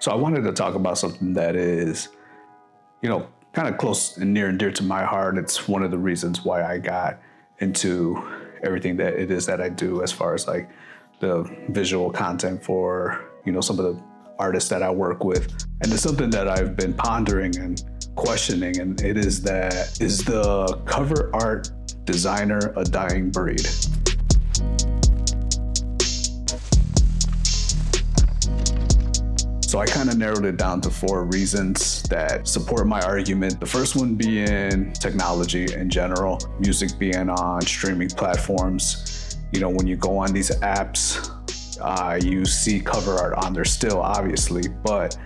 So I wanted to talk about something that is, kind of close and near and dear to my heart. It's one of the reasons why I got into everything that it is that I do as far as like the visual content for, some of the artists that I work with. And it's something that I've been pondering and questioning, and it is that, is the cover art designer a dying breed? So I kind of narrowed it down to 4 reasons that support my argument. The first one being technology in general, music being on streaming platforms. When you go on these apps, you see cover art on there still, obviously, but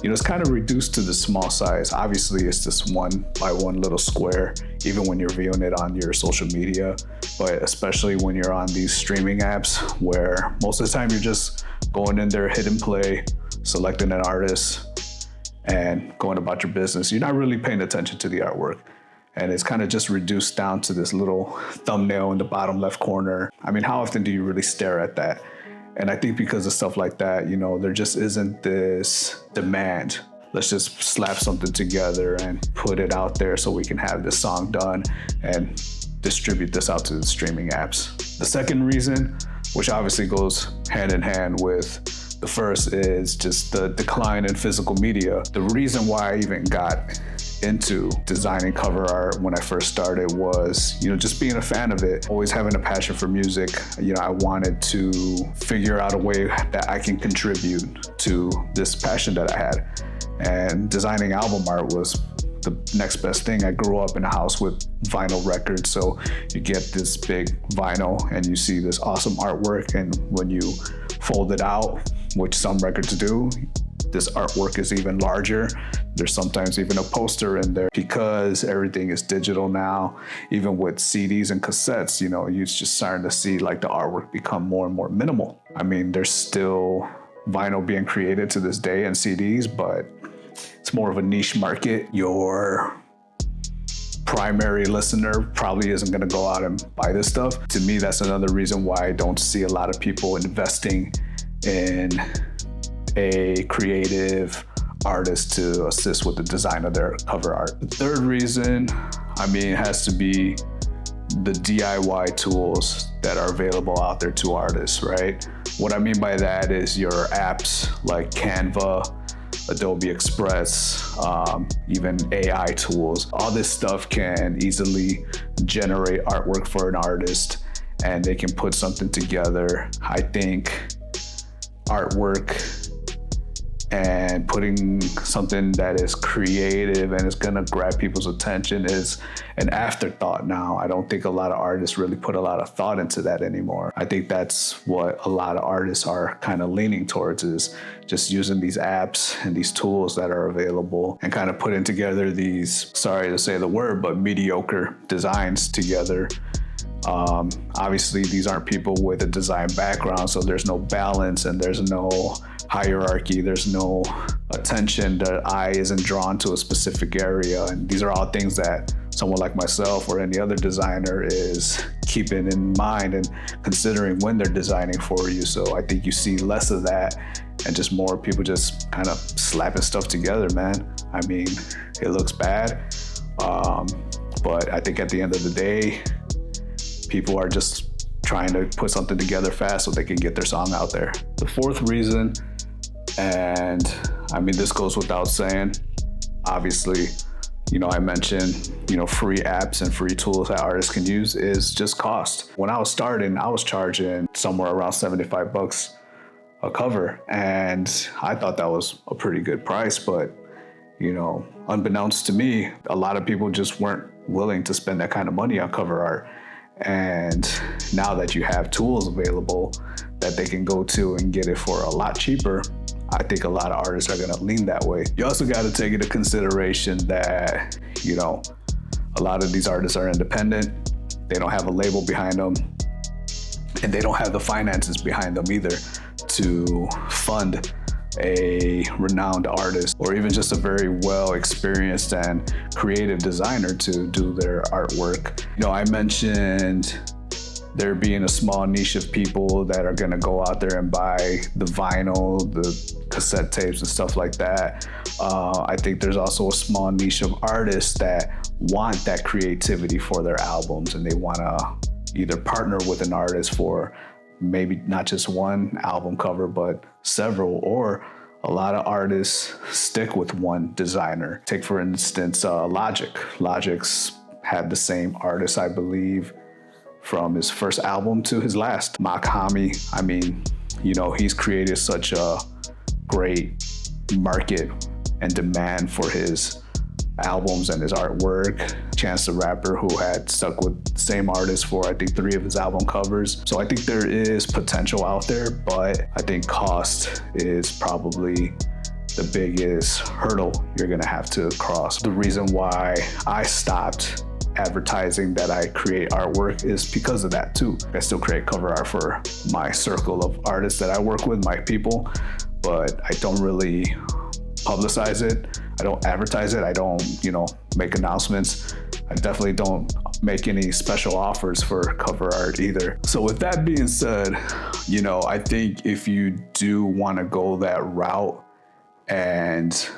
it's kind of reduced to the small size. Obviously, it's this 1 by 1 little square, even when you're viewing it on your social media, but especially when you're on these streaming apps where most of the time you're just going in there, hit and play, selecting an artist and going about your business. You're not really paying attention to the artwork. And it's kind of just reduced down to this little thumbnail in the bottom left corner. I mean, how often do you really stare at that? And I think because of stuff like that, there just isn't this demand. Let's just slap something together and put it out there so we can have this song done and distribute this out to the streaming apps. The second reason, which obviously goes hand in hand with the first, is just the decline in physical media. The reason why I even got into designing cover art when I first started was, just being a fan of it, always having a passion for music. I wanted to figure out a way that I can contribute to this passion that I had. And designing album art was the next best thing. I grew up in a house with vinyl records, so you get this big vinyl and you see this awesome artwork, and when you fold it out, which some records do, this artwork is even larger. There's sometimes even a poster in there. Because everything is digital now, even with CDs and cassettes, you're just starting to see like the artwork become more and more minimal. I mean, there's still vinyl being created to this day and CDs, but it's more of a niche market. Your primary listener probably isn't going to go out and buy this stuff. To me, that's another reason why I don't see a lot of people investing in a creative artist to assist with the design of their cover art. The third reason, has to be the DIY tools that are available out there to artists, right? What I mean by that is your apps like Canva, Adobe Express, even AI tools. All this stuff can easily generate artwork for an artist, and they can put something together. I think artwork and putting something that is creative and is gonna grab people's attention is an afterthought now. I don't think a lot of artists really put a lot of thought into that anymore. I think that's what a lot of artists are kind of leaning towards, is just using these apps and these tools that are available and kind of putting together these, sorry to say the word, but mediocre designs together. Obviously, these aren't people with a design background, so there's no balance and there's no hierarchy, there's no attention. The eye isn't drawn to a specific area. And these are all things that someone like myself or any other designer is keeping in mind and considering when they're designing for you. So I think you see less of that and just more people just kind of slapping stuff together, man. I mean, it looks bad, but I think at the end of the day, people are just trying to put something together fast so they can get their song out there. The fourth reason, and this goes without saying, obviously, I mentioned, free apps and free tools that artists can use, is just cost. When I was starting, I was charging somewhere around $75 a cover, and I thought that was a pretty good price, but unbeknownst to me, a lot of people just weren't willing to spend that kind of money on cover art. And now that you have tools available that they can go to and get it for a lot cheaper, I think a lot of artists are gonna lean that way. You also gotta take into consideration that, a lot of these artists are independent. They don't have a label behind them, and they don't have the finances behind them either to fund a renowned artist or even just a very well experienced and creative designer to do their artwork. I mentioned there being a small niche of people that are gonna go out there and buy the vinyl, the cassette tapes and stuff like that. I think there's also a small niche of artists that want that creativity for their albums, and they want to either partner with an artist for maybe not just one album cover, but several, or a lot of artists stick with one designer. Take, for instance, Logic. Logic's had the same artist, I believe, from his first album to his last. Makami, I mean, you know, he's created such a great market and demand for his albums and his artwork. Chance the Rapper, who had stuck with the same artist for I think 3 of his album covers. So I think there is potential out there, but I think cost is probably the biggest hurdle you're gonna have to cross. The reason why I stopped advertising that I create artwork is because of that too. I still create cover art for my circle of artists that I work with, my people, but I don't really publicize it. I don't advertise it. I don't, make announcements. I definitely don't make any special offers for cover art either. So with that being said, I think if you do want to go that route and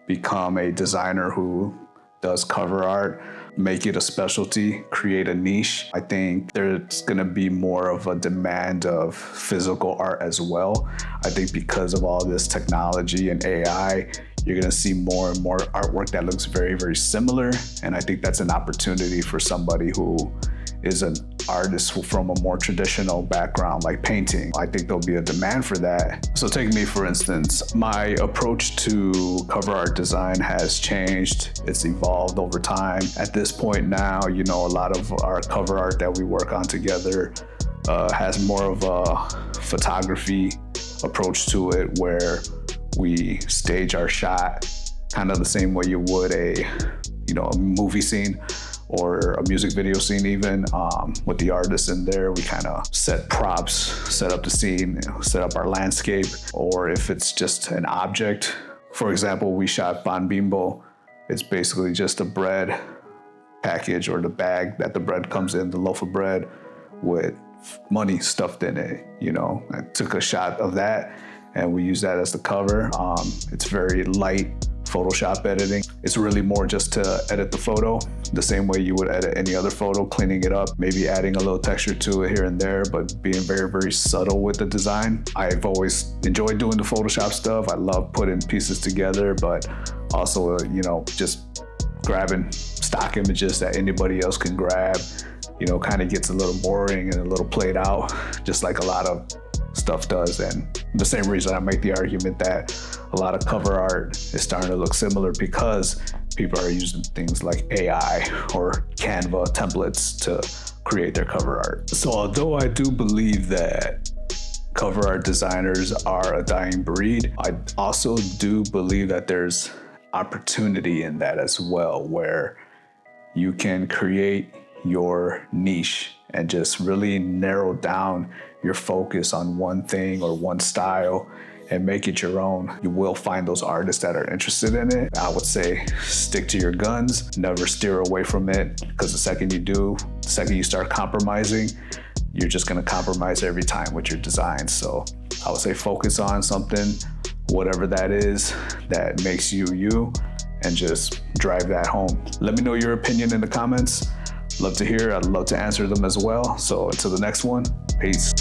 become a designer who does cover art, make it a specialty, create a niche, I think there's gonna be more of a demand of physical art as well. I think because of all this technology and AI, you're gonna see more and more artwork that looks very, very similar. And I think that's an opportunity for somebody who is an artist from a more traditional background, like painting. I think there'll be a demand for that. So take me, for instance, my approach to cover art design has changed. It's evolved over time. At this point now, a lot of our cover art that we work on together has more of a photography approach to it, where we stage our shot kind of the same way you would a movie scene or a music video scene even, with the artists in there. We kind of set props, set up the scene, set up our landscape, or if it's just an object. For example, we shot Pan Bimbo. It's basically just a bread package, or the bag that the bread comes in, the loaf of bread with money stuffed in it. I took a shot of that and we use that as the cover. It's very light Photoshop editing. It's really more just to edit the photo the same way you would edit any other photo, cleaning it up, maybe adding a little texture to it here and there, but being very, very subtle with the design. I've always enjoyed doing the Photoshop stuff. I love putting pieces together, but also, just grabbing stock images that anybody else can grab, kind of gets a little boring and a little played out, just like a lot of stuff does. And the same reason I make the argument that a lot of cover art is starting to look similar, because people are using things like AI or Canva templates to create their cover art. So although I do believe that cover art designers are a dying breed, I also do believe that there's opportunity in that as well, where you can create your niche and just really narrow down your focus on one thing or one style and make it your own. You will find those artists that are interested in it. I would say stick to your guns, never steer away from it, because the second you start compromising, you're just gonna compromise every time with your design. So I would say focus on something, whatever that is, that makes you you, and just drive that home. Let me know your opinion in the comments. Love to hear. I'd love to answer them as well. So until the next one, peace.